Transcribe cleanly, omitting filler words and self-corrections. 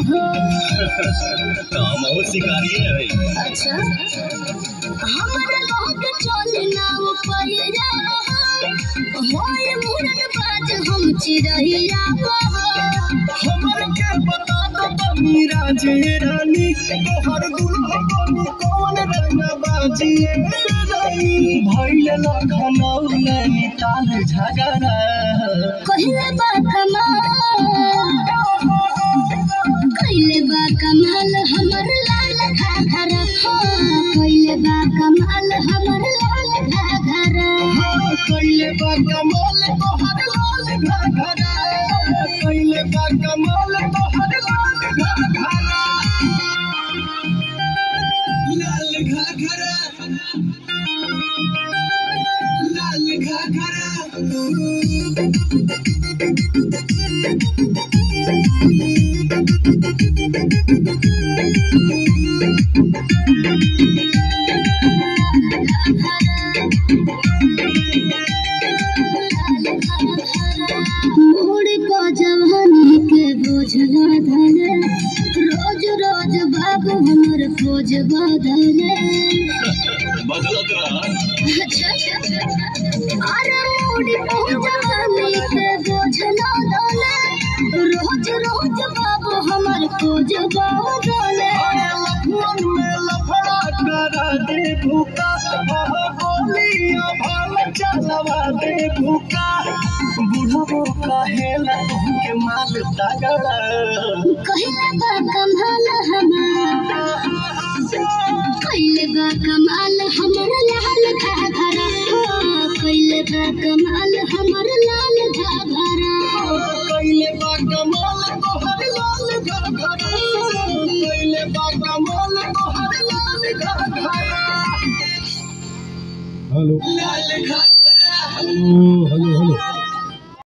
हो। काम और शिकारी है भाई। अच्छा हमारे लोग चले ना पैया होए मुरन बाज हम चिड़ैया हमर के बता दो मीरा जे रानी तोहर दुल्हा बनी कौन रंग बाजी रानी भइल लखनऊ नैनीताल झगड़ा कहले बा कमाल हमर लाल घाघरा कहले बा कमाल हमर लाल घाघरा कहले बा कमाल तोहर लाल घाघरा कहले बा कमाल तोहर लाल घाघरा लाल घाघरा लाल घाघरा जवानी के बोझ धरे रोज रोज बाबू हमर खोज बदले बदलत रहा। अरे मोड़ी जवानी के बोझ धरे रोज रोज बाबू हमर खोज बदले मन में लफड़ा करा दे भूखा गोलियां भाल चलवा दे भूखा बुढ़बो कहेला तुमके माल तगड़ा कहले बा कमाल कहले बा कमाल हमर लाल घाघरा कहले बा कमाल हमर लाल घाघरा कहले बा कमाल तोहर लाल घाघरा कहले बा कमाल तोहर लाल घाघरा हेलो लाल घाघरा हेलो हेलो